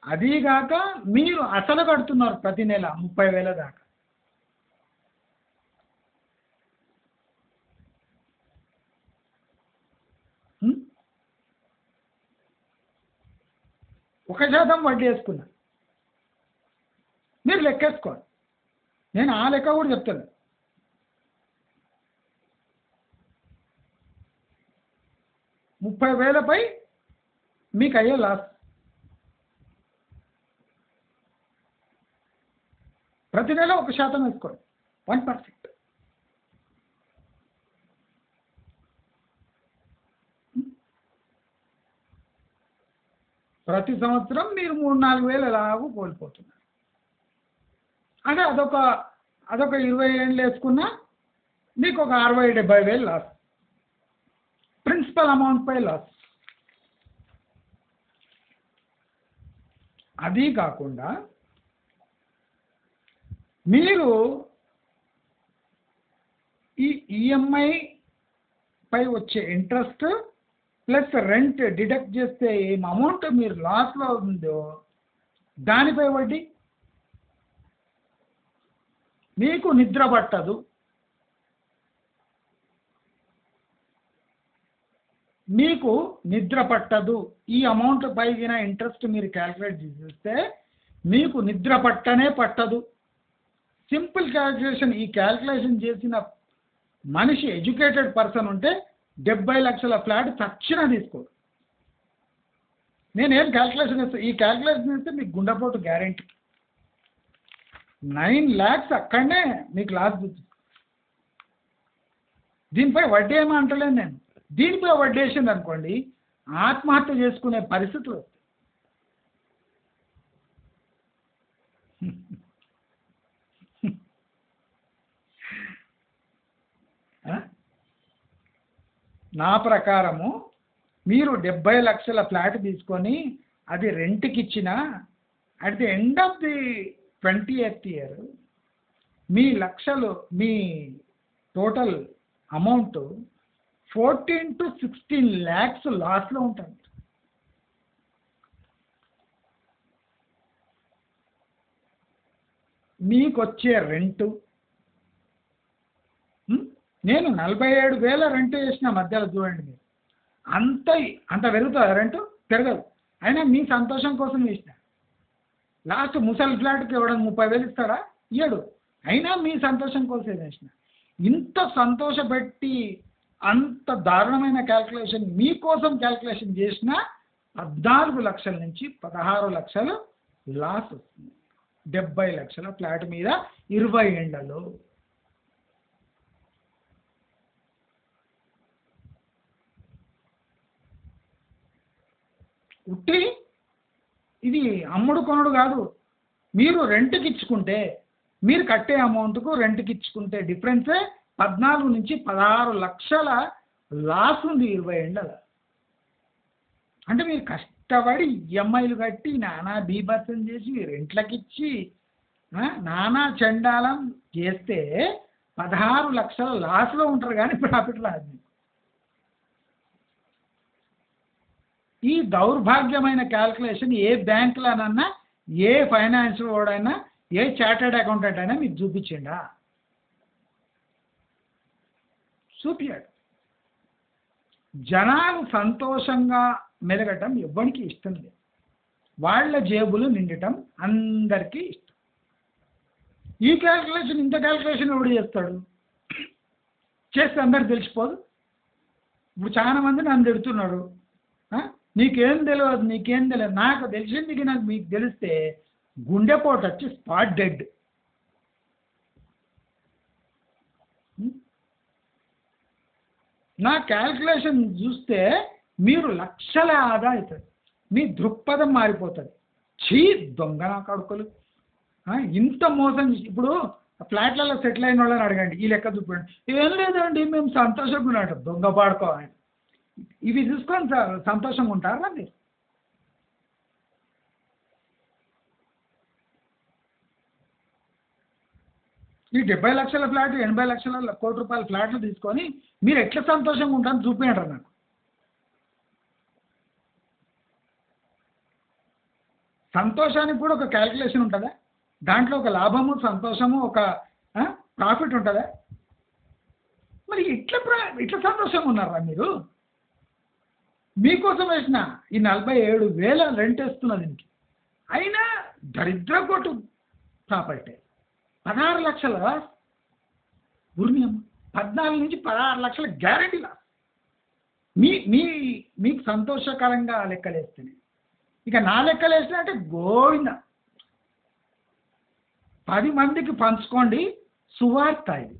అదీగాక మీరు అసలు కడుతున్నారు ప్రతి నెల 30,000 దాకా. ఒక శాతం వడ్డీ వేసుకున్నా, మీరు లెక్కేసుకోండి. నేను ఆ లెక్క కూడా చెప్తాను. ముప్పై వేలపై మీకు అయ్యే లాస్ ప్రతి నెల 1% వేసుకోండి, 1%. ప్రతి సంవత్సరం మీరు 3-4 వేలు ఎలాగూ కోల్పోతున్నారు. అంటే అదొక 20 ఏళ్ళు వేసుకున్నా మీకు ఒక 60-70 వేలు లాస్, ప్రిన్సిపల్ అమౌంట్పై లాస్. అది కాకుండా మీరు ఈ ఈఎంఐ పై వచ్చే ఇంట్రెస్ట్ ప్లస్ రెంట్ డిడక్ట్ చేస్తే ఏం అమౌంట్ మీరు లాస్లో ఉందో దానిపై వడ్డీ. మీకు నిద్ర పట్టదు. ఈ అమౌంట్ పైన ఇంట్రెస్ట్ మీరు క్యాల్కులేట్ చేస్తే మీకు నిద్ర పట్టనే పట్టదు. Simple calculation. ఈ క్యాల్కులేషన్ చేసిన మనిషి ఎడ్యుకేటెడ్ పర్సన్ ఉంటే 70 లక్షల ఫ్లాట్ తక్షణ తీసుకోడు. నేనేం క్యాల్కులేషన్ చేస్తాను, ఈ క్యాల్కులేషన్ చేస్తే మీకు గుండెపోటు గ్యారెంటీ. 9 lakhs అక్కడనే మీకు లాస్ చూస్తుంది. దీనిపై వడ్డీ ఏమో అంటలేను నేను. దీనిపై వడ్డీ వేసింది అనుకోండి ఆత్మహత్య చేసుకునే పరిస్థితులు వస్తాయి. నా ప్రకారము మీరు 70 లక్షల ఫ్లాట్ తీసుకొని అది రెంట్కి ఇచ్చినా at the end of the 20th year me total amount 14 to 16 lakhs లాస్లో ఉంటుంది. మీకు వచ్చే రెంటు, నేను 47,000 రెంట్ వేసిన మధ్యలో చూడండి మీరు, అంత పెరుగుతుందా రెంటు? పెరగదు. అయినా మీ సంతోషం కోసం వేసిన. లాస్ట్ ముసలి ఫ్లాట్కి ఇవ్వడం 30,000 ఇస్తాడా? ఇయ్యడు. అయినా మీ సంతోషం కోసం వేసిన. ఇంత సంతోషపెట్టి అంత దారుణమైన క్యాల్కులేషన్ మీకోసం క్యాల్కులేషన్ చేసిన 14 లక్షల నుంచి 16 లక్షలు లాస్ వస్తుంది 70 లక్షల ఫ్లాట్ మీద 20 ఏళ్లలో. ఉట్టి ఇది అమ్ముడు కొనుడు కాదు. మీరు రెంట్కి ఇచ్చుకుంటే మీరు కట్టే అమౌంట్కు రెంట్కి ఇచ్చుకుంటే డిఫరెన్సే 14 నుంచి 16 లక్షల లాస్ ఉంది 20 ఏళ్ళ. అంటే మీరు కష్టపడి ఈఎంఐలు కట్టి నానా బీభత్సం చేసి రెంట్లకి ఇచ్చి నానా చండాలం చేస్తే 16 లక్షల లాస్లో ఉంటారు కానీ ప్రాఫిట్ రాదు. ఈ దౌర్భాగ్యమైన క్యాల్కులేషన్ ఏ బ్యాంకులోనన్నా ఏ ఫైనాన్స్ వాడైనా ఏ చార్టర్డ్ అకౌంటెంట్ అయినా మీకు చూపించిండా? చూపించాడు. జనాలు సంతోషంగా మెదగటం ఎవ్వరికి ఇష్టం లేదు. వాళ్ళ జేబులు నిండటం అందరికీ ఇష్టం. ఈ క్యాల్కులేషన్ ఇంత క్యాల్కులేషన్ ఎవడు చేస్తాడు? చేస్తే అందరికి తెలిసిపోదు. ఇప్పుడు చాలా మంది నన్ను తిడుతున్నాడు, నీకేం తెలియదు. నాకు తెలిసింది మీకు తెలిస్తే గుండెపోటు వచ్చి స్పాట్ డెడ్. నా క్యాల్కులేషన్ చూస్తే మీరు లక్షల ఆదా అవుతుంది. మీ దృక్పథం మారిపోతుంది. దొంగ నా కడుకలు ఇంత మోసం. ఇప్పుడు ఫ్లాట్లలో సెటిల్ అయిన వాళ్ళని అడగండి, ఈ లెక్క చూపండి. ఏం లేదండి మేము సంతోషంగా ఉన్నాడు. దొంగ పాడుకోవాలి. ఇవి చూసుకొని సంతోషంగా ఉంటారా మీరు? ఈ 70 లక్షల ఫ్లాట్ 80 లక్షల కోటి రూపాయల ఫ్లాట్లు తీసుకొని మీరు ఎట్లా సంతోషంగా ఉంటారని చూపించండి నాకు. సంతోషానికి కూడా ఒక క్యాల్కులేషన్ ఉంటుందా? దాంట్లో ఒక లాభము సంతోషము ఒక ప్రాఫిట్ ఉంటుందా? మరి ఇట్లా సంతోషంగా ఉన్నారా మీరు? మీకోసం వేసిన ఈ 47,000 రెంట్ వేస్తున్నా దీనికి. అయినా దరిద్ర కొట్టు ప్రాపర్టీ 16 లక్షల ఉర్నియం 14 నుంచి 16 లక్షల గ్యారంటీ లాస్. మీకు సంతోషకరంగా లెక్కలేస్తేనే. ఇక నా లెక్కలేసిన అంటే గోవింద. 10 మందికి పంచుకోండి సువార్త. ఇది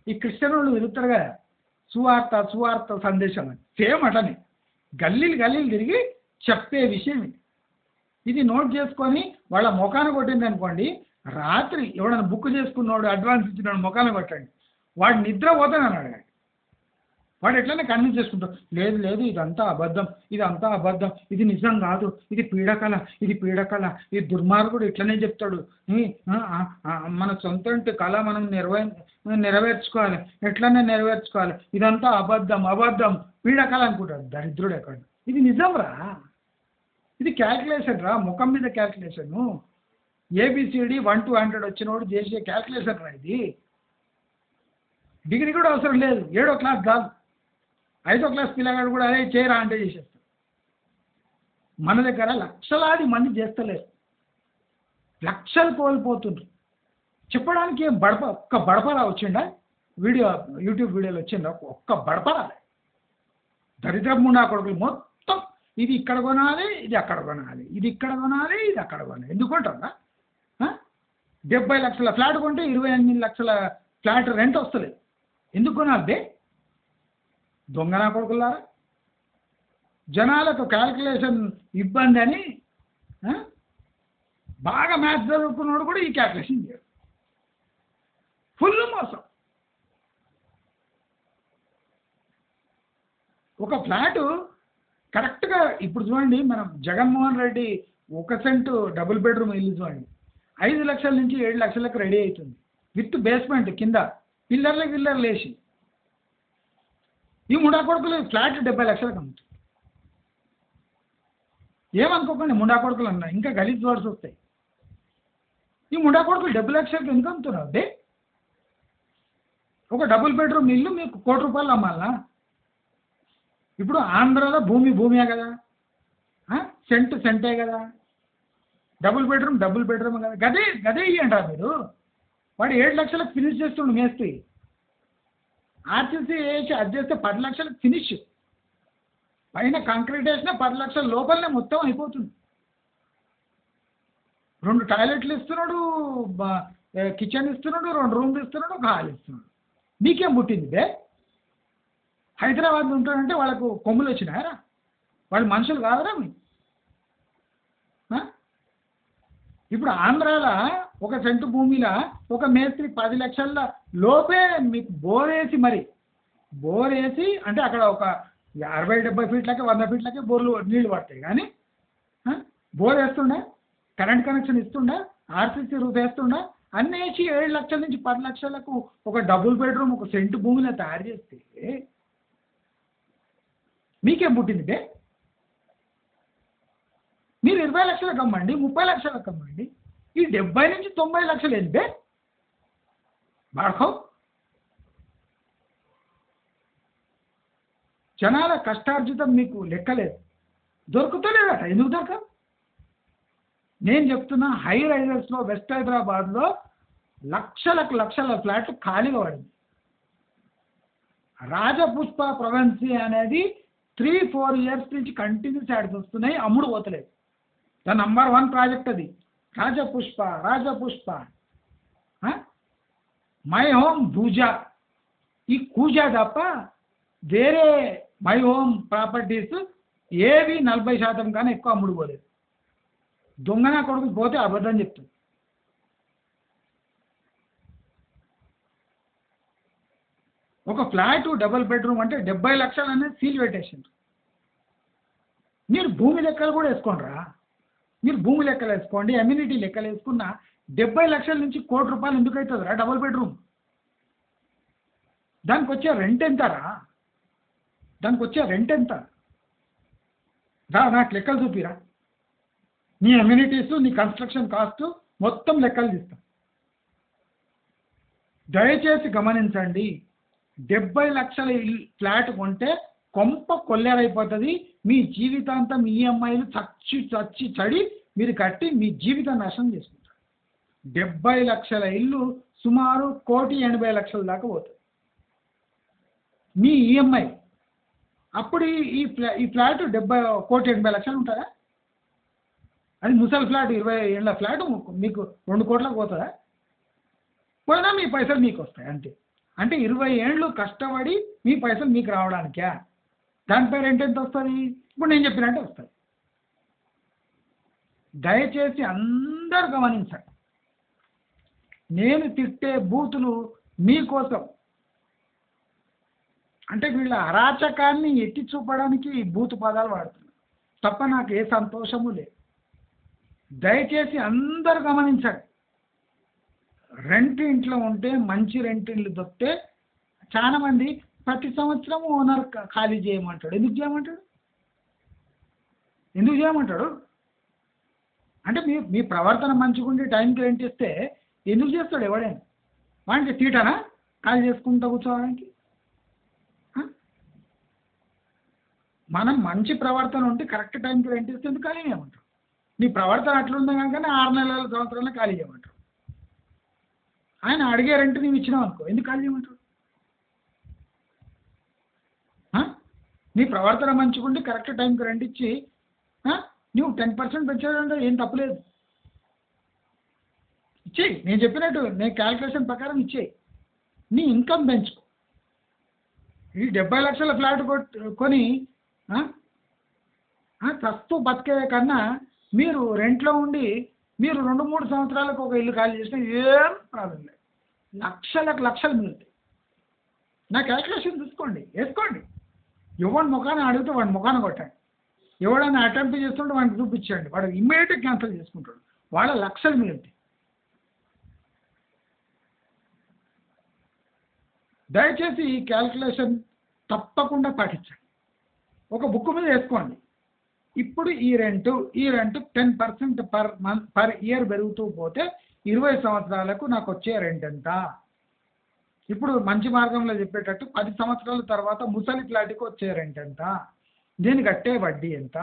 ఈ క్రిస్టియన్ తిరుగుతారు కదా, సువార్త సందేశం అని సేమ్ అటనే గల్లీలు తిరిగి చెప్పే విషయం ఇది. ఇది నోట్ చేసుకొని వాళ్ళ ముఖాన కొట్టింది అనుకోండి, రాత్రి ఎవడన్నా బుక్ చేసుకున్నాడు అడ్వాన్స్ ఇచ్చినాడు ముఖాన కొట్టండి, వాడు నిద్ర పోతానని అడగండి. వాడు ఎట్లనే కన్విన్స్ చేసుకుంటాడు, లేదు లేదు ఇదంతా అబద్ధం, ఇదంతా అబద్ధం, ఇది నిజం కాదు, ఇది పీడకల, ఇది పీడకల, ఇది దుర్మార్గుడు ఇట్లనే చెప్తాడు, మన సొంత కళ మనం నెరవేర్చుకోవాలి, ఎట్లనే నెరవేర్చుకోవాలి, ఇదంతా అబద్ధం అబద్ధం పీడకల అనుకుంటాడు. దరిద్రుడు ఎక్కడ, ఇది నిజం రా, ఇది క్యాల్కులేషన్ రా, ముఖం మీద క్యాల్కులేషను. ఏబిసిడి 1 to 100 వచ్చినోడు చేసే క్యాల్కులేషన్ రా ఇది. డిగ్రీ కూడా అవసరం లేదు, 7వ క్లాస్ కాదు, 5వ క్లాస్ పిల్లగాడు కూడా అదే చేయరా అంటే చేసేస్తాడు. మన దగ్గర లక్షలాది మంది చేస్తలేరు, లక్షలు కోల్పోతుండ్రు. చెప్పడానికి ఏం ఒక్క బడపరా వచ్చిండా యూట్యూబ్ వీడియోలు వచ్చిందా? ఒక్క బడపరా. దరిద్రపు ముండా కొడుకులు మొత్తం ఇది ఇక్కడ కొనాలి, ఇది అక్కడ కొనాలి, ఇది ఇక్కడ కొనాలి, ఇది అక్కడ కొనాలి. ఎందుకు కొంటారా? 70 లక్షల ఫ్లాట్ కొంటే 28 లక్షల ఫ్లాట్ రెంట్ వస్తుంది. ఎందుకు కొనాలి? దొంగనా కొడుకులారా. జనాలకు క్యాల్కులేషన్ ఇబ్బంది అని బాగా మ్యాథ్స్ చదువుకున్నాడు కూడా ఈ క్యాల్కులేషన్ చేయడు. ఫుల్ మోసం. ఒక ఫ్లాటు కరెక్ట్గా ఇప్పుడు చూడండి, మనం Jaganmohan Reddy 1 cent double bedroom ఇల్లు చూడండి, 5 లక్షల నుంచి 7 లక్షలకు రెడీ అవుతుంది విత్ బేస్మెంట్ కింద పిల్లర్లు వేసి. ఈ ముండా కొడుకులు ఫ్లాట్ 70 లక్షలకు అమ్ముతుంది. ఏమనుకోకండి ముండా కొడుకులు అన్నా, ఇంకా గలీజ్ వర్డ్స్ వస్తాయి. ఈ ముండా కొడుకులు 70 లక్షలకు ఎందుకు అమ్ముతున్నారు అంటే? ఒక డబుల్ బెడ్రూమ్ ఇల్లు మీకు ₹1 కోటి అమ్మాలనా? ఇప్పుడు ఆంధ్రాలో భూమియే కదా, సెంటే కదా, డబుల్ బెడ్రూమ్ కదా, గదే ఇయ్యండి మీరు. వాడు 7 లక్షలకు ఫినిష్ చేస్తుండు మేస్త్రి. ఆర్టీసీ వేసి అది చేస్తే 10 లక్షలకు ఫినిష్, పైన కాంక్రీట్ వేసినా 10 లక్షల లోపలనే మొత్తం అయిపోతుంది. 2 టాయిలెట్లు ఇస్తున్నాడు, కిచెన్ ఇస్తున్నాడు, 2 రూమ్లు ఇస్తున్నాడు, ఒక హాల్ ఇస్తున్నాడు. మీకేం పుట్టింది? హైదరాబాద్ ఉంటాడంటే వాళ్ళకు కొమ్ములు వచ్చినాయరా? వాళ్ళు మనుషులు కాదరా మీ? ఇప్పుడు ఆంధ్రాలో 1 సెంటు భూమిలో ఒక మేస్త్రి 10 లక్షల లోపే మీకు బోర్ వేసి అంటే అక్కడ ఒక 60-70 ఫీట్లకి 100 ఫీట్లకి బోర్లు నీళ్లు పడతాయి. కానీ బోర్ వేస్తుండే, కరెంట్ కనెక్షన్ ఇస్తుండే, ఆర్సీసీ రూఫ్ వేస్తుండే, అన్నీ వేసి 7 లక్షల నుంచి 10 లక్షలకు ఒక డబుల్ బెడ్రూమ్ 1 సెంటు భూమిలో తయారు చేస్తే మీకేం పుట్టింది? మీరు 20 లక్షలకు అమ్మండి, 30 లక్షలకు అమ్మండి. ఈ 70 నుంచి 90 లక్షలు ఏంటి బాడకో? జనాల కష్టార్జితం మీకు లెక్కలేదు, దొరుకుతలేదట. ఎందుకు దొరక? నేను చెప్తున్నా, హై రైజర్స్లో వెస్ట్ హైదరాబాద్లో లక్షల ఫ్లాట్లు ఖాళీగా పడింది. రాజపుష్ప ప్రొవెన్సీ అనేది 3-4 ఇయర్స్ నుంచి కంటిన్యూస్ యాడ్స్ వస్తున్నాయి, అమ్ముడు పోతలేదు. ద నంబర్ 1 ప్రాజెక్ట్ అది రాజపుష్ప. మై హోమ్ భూజా, ఈ కూజా తప్ప వేరే మై హోమ్ ప్రాపర్టీస్ ఏవి 40% కానీ ఎక్కువ అమ్ముడు పోలేదు. దొంగన కొడుకు పోతే అబద్ధం చెప్తుంది. ఒక ఫ్లాట్ డబుల్ బెడ్రూమ్ అంటే 70 లక్షలు అనేది సీల్ పెట్టేసింది. మీరు భూమి లెక్కలు కూడా వేసుకోండిరా. మీరు భూమి లెక్కలు వేసుకోండి, అమ్యూనిటీ లెక్కలు వేసుకున్న 70 లక్షల నుంచి ₹1 కోటి ఎందుకు అవుతుందిరా డబుల్ బెడ్రూమ్? దానికి వచ్చే రెంట్ ఎంతరా? నాకు లెక్కలు చూపిరా. నీ అమ్యూనిటీస్, నీ కన్స్ట్రక్షన్ కాస్ట్ మొత్తం లెక్కలు తీస్తా. దయచేసి గమనించండి, 70 లక్షల ఫ్లాట్ కొంటే కొంప కొల్లేరైపోతుంది. మీ జీవితాంతం ఈఎంఐలు చచ్చి చడి మీరు కట్టి మీ జీవితం నాశనం చేసుకుంటారు. 70 లక్షల ఇల్లు సుమారు ₹1,80,00,000 దాకా పోతుంది మీ ఈఎంఐ. అప్పుడు ఈ ఫ్లాట్ ₹1,80,00,000 ఉంటుందా? అది ముసలి ఫ్లాట్, 20 ఏళ్ళ ఫ్లాట్ మీకు 2 కోట్లకు పోతుందా? పోయినా మీ పైసలు మీకు వస్తాయి అంతే. అంటే 20 ఏళ్ళు కష్టపడి మీ పైసలు మీకు రావడానికా? దానిపై రెంట్ ఎంత వస్తుంది? ఇప్పుడు నేను చెప్పినట్టే వస్తుంది. దయచేసి అందరూ గమనించండి. నేను తిట్టే బూతులు మీకోసం, అంటే వీళ్ళ అరాచకాన్ని ఎత్తి చూపడానికి ఈ బూతు పదాలు వాడుతున్నారు తప్ప నాకు ఏ సంతోషము లేదు. దయచేసి అందరూ గమనించండి. రెంట్ ఇంట్లో ఉంటే మంచి రెంట్ ఇల్లు దొరికితే చాలామంది ప్రతి సంవత్సరం ఓనర్ ఖాళీ చేయమంటాడు. ఎందుకు చేయమంటాడు? ఎందుకు చేయమంటాడు? అంటే మీ ప్రవర్తన మంచిగుండి టైంకి రెంట్ ఇస్తే ఎందుకు చేస్తాడు ఎవడైనా? వానికి తీటనా ఖాళీ చేసుకుంటూ కూర్చోవడానికి? మనం మంచి ప్రవర్తన ఉంటే కరెక్ట్ టైంకి రెంట్ ఇస్తే ఎందుకు ఖాళీ చేయమంటాడు? నీ ప్రవర్తన అట్లుంది కనుక 6 నెలల సంవత్సరాల్లో ఖాళీ చేయమంటాడు. ఆయన అడిగే రెంట్ నీవు ఇచ్చినావు అనుకో, ఎందుకు ఖాళీ చేయమంటాడు? నీ ప్రవర్తన మంచిగుండి కరెక్ట్ టైంకి రెంట్ ఇచ్చి నువ్వు 10% పెంచాడంటే ఏం తప్పులేదు. ఇచ్చేయి, నేను చెప్పినట్టు నేను క్యాల్కులేషన్ ప్రకారం ఇచ్చేయి. నీ ఇన్కమ్ పెంచుకో. ఈ 70 లక్షల ఫ్లాట్ కొని ప్రస్తు బతికే కన్నా మీరు రెంట్లో ఉండి మీరు 2-3 సంవత్సరాలకు ఒక ఇల్లు ఖాళీ చేసినా ఏం ప్రాబ్లం లేదు. లక్షలు మిగులుతాయి. నా క్యాల్కులేషన్ చూసుకోండి, వేసుకోండి. ఎవరి ముఖాన్ని అడిగితే వాడి ముఖాన్ని కొట్టండి. ఎవడైనా అటెంప్ట్ చేస్తుంటే వాడికి చూపించండి, వాడు ఇమ్మీడియట్గా క్యాన్సిల్ చేసుకుంటాడు. వాళ్ళ లక్షలు మిగులుతాయి. దయచేసి ఈ క్యాల్కులేషన్ తప్పకుండా పాటించండి. ఒక బుక్ మీద వేసుకోండి. ఇప్పుడు ఈ రెంట్ 10% పర్ ఇయర్ పెరుగుతూ పోతే 20 సంవత్సరాలకు నాకు వచ్చే రెంట్ ఎంత? ఇప్పుడు మంచి మార్గంలో చెప్పేటట్టు 10 సంవత్సరాల తర్వాత ముసలి ఫ్లాట్కి వచ్చే రెంట్ ఎంత? దీనికి కట్టే వడ్డీ ఎంత?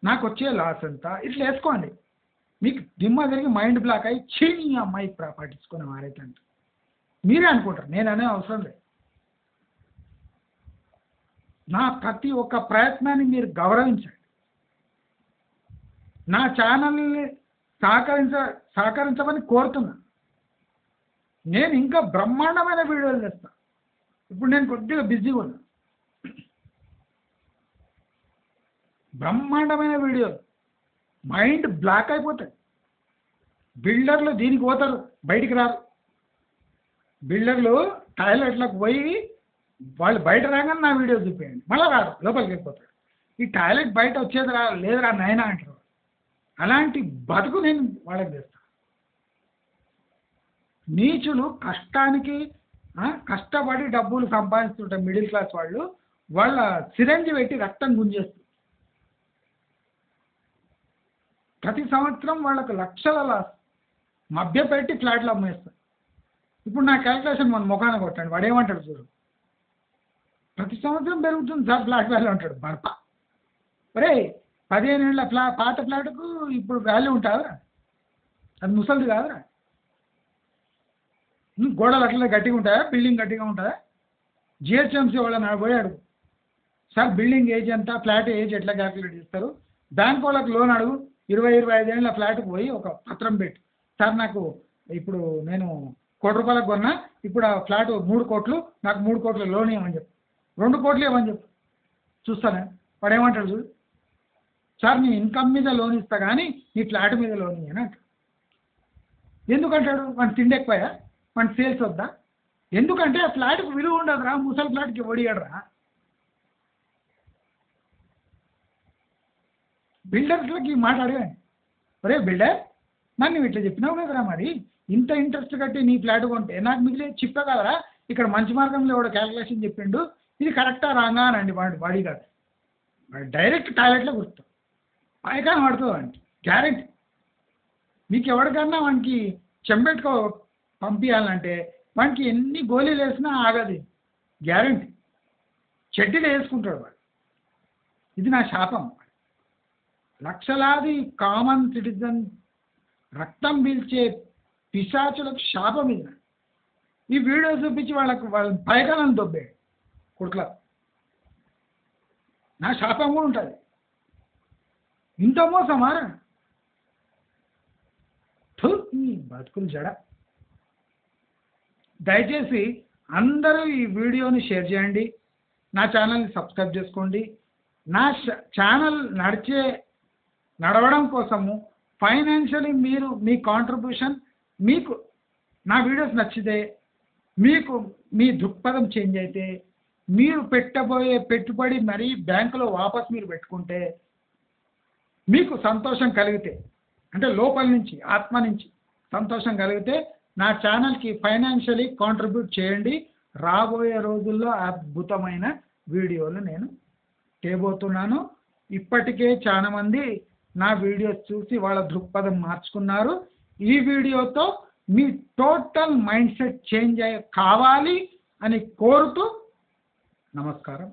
నాకు వచ్చే లాస్ ఎంత? ఇట్లా వేసుకోండి. మీకు దిమ్మ తిరిగి మైండ్ బ్లాక్ అయ్యి చీని అమ్మాయి పట్టించుకునే వారైతే అంటే మీరే అనుకుంటారు, నేను అనే అవసరం లేదు. నా ప్రతి ఒక్క ప్రయత్నాన్ని మీరు గౌరవించండి. నా ఛానల్ని సహకరించమని కోరుతున్నా. నేను ఇంకా బ్రహ్మాండమైన వీడియోలు చేస్తాను. ఇప్పుడు నేను కొద్దిగా బిజీగా ఉన్నా. బ్రహ్మాండమైన వీడియోలు, మైండ్ బ్లాక్ అయిపోతాయి. బిల్డర్లు దీనికి పోతారు, బయటికి రారు. బిల్డర్లు టాయిలెట్లకు పోయి వాళ్ళు బయట రాగానే నా వీడియో చూపించండి, మళ్ళీ రారు, లోపలికి వెళ్ళిపోతాడు. ఈ టాయిలెట్ బయట వచ్చేది లేదురా నాయనా అంటారు. అలాంటి బతుకు నేను వాళ్ళకి చేస్తాను. నీచులు కష్టానికి కష్టపడి డబ్బులు సంపాదిస్తుంటారు. మిడిల్ క్లాస్ వాళ్ళు వాళ్ళ సిరంజి పెట్టి రక్తం గుంజేస్తారు. ప్రతి సంవత్సరం వాళ్ళకు లక్షల లాస్, మభ్యపెట్టి ఫ్లాట్లు అమ్మేస్తారు. ఇప్పుడు నా క్యాల్కులేషన్ మన ముఖాన కొట్టండి, వాడు ఏమంటాడు చూడు. ప్రతి సంవత్సరం పెరుగుతుంది సార్ ఫ్లాట్ వాల్యూ అంటాడు. బర్ప ఒరే 15 ఏళ్ళ పాత ఫ్లాట్కు ఇప్పుడు వాల్యూ ఉంటుందా? అది ముసలిది కాదురా. గోడలు అట్లనే గట్టిగా ఉంటాయా? బిల్డింగ్ గట్టిగా ఉంటుందా? జిహెచ్ఎంసీ వాళ్ళని పోయాడు సార్ బిల్డింగ్ ఏజ్ ఎంత, ఫ్లాట్ ఏజ్ ఎట్లా క్యాల్కులేట్ చేస్తారు? బ్యాంక్ వాళ్ళకి లోన్ అడుగు. 20-25 ఏళ్ళ ఫ్లాట్కి పోయి ఒక పత్రం పెట్టి, సార్ నాకు ఇప్పుడు నేను ₹1,00,00,000 కొన్నా, ఇప్పుడు ఆ ఫ్లాట్ 3 కోట్లు, నాకు 3 కోట్ల లోన్ ఇవ్వమని చెప్పు, 2 కోట్లు ఇవ్వమని చెప్పు, చూస్తానే. వాడు ఏమంటాడు చూడు, సార్ నీ ఇన్కమ్ మీద లోన్ ఇస్తా కానీ నీ ఫ్లాట్ మీద లోన్ ఇవ్వని అంటాడు. ఎందుకంటాడు? వాడిని తిండి ఎక్కువయా? వాడిని సేల్స్ వద్దా? ఎందుకంటే ఆ ఫ్లాట్కి విలువ ఉండదురా. ముసలి ఫ్లాట్కి ఒడిగాడరా. బిల్డర్స్లకి మాట అడగండి, ఒరే బిల్డర్ నన్ను ఇట్లా చెప్పినావు కదరా, మరి ఇంత ఇంట్రెస్ట్ కట్టి నీ ఫ్లాట్ కొంటే నాకు మిగిలే చెప్పా కదరా, ఇక్కడ మంచి మార్గంలో కూడా క్యాల్కులేషన్ చెప్పిండు, ఇది కరెక్టా రాంగా అనండి. వాడి కాదు, వాడు డైరెక్ట్ టాయిలెట్లో కూర్చుతాం, పైకాన పడుతుంది వాడికి గ్యారెంటీ. మీకు ఎవరికన్నా వానికి చెంబెట్టుకో పంపించాలంటే వానికి ఎన్ని గోళీలు వేసినా ఆగదు, గ్యారెంటీ. చెడ్డీలు వేసుకుంటాడు వాడు. ఇది నా శాపం. లక్షలాది కామన్ సిటిజన్ రక్తం పీల్చే పిశాచులకు శాపం ఇది. ఈ వీడియో చూపించి వాళ్ళ పైకాలను దొబ్బాడు కుట్ల. నా శాపం కూడా ఉంటుంది. ఇంత మోసమారా ఈ బతుకులు జడ. దయచేసి అందరూ ఈ వీడియోని షేర్ చేయండి, నా ఛానల్ని సబ్స్క్రైబ్ చేసుకోండి. నా ఛానల్ నడిచే నడవడం కోసము ఫైనాన్షియలీ మీరు మీ కాంట్రిబ్యూషన్, మీకు నా వీడియోస్ నచ్చితే, మీకు మీ దృక్పథం చేంజ్ అయితే, మీరు పెట్టబోయే పెట్టుబడి మరీ బ్యాంకులో వాపస్ మీరు పెట్టుకుంటే, మీకు సంతోషం కలిగితే, అంటే లోపల నుంచి ఆత్మ నుంచి సంతోషం కలిగితే నా ఛానల్కి ఫైనాన్షియలీ కాంట్రిబ్యూట్ చేయండి. రాబోయే రోజుల్లో అద్భుతమైన వీడియోలు నేను చేయబోతున్నాను. ఇప్పటికే చాలామంది నా వీడియోస్ చూసి వాళ్ళ దృక్పథం మార్చుకున్నారు. ఈ వీడియోతో మీ టోటల్ మైండ్ సెట్ చేంజ్ కావాలి అని కోరుతూ నమస్కారం.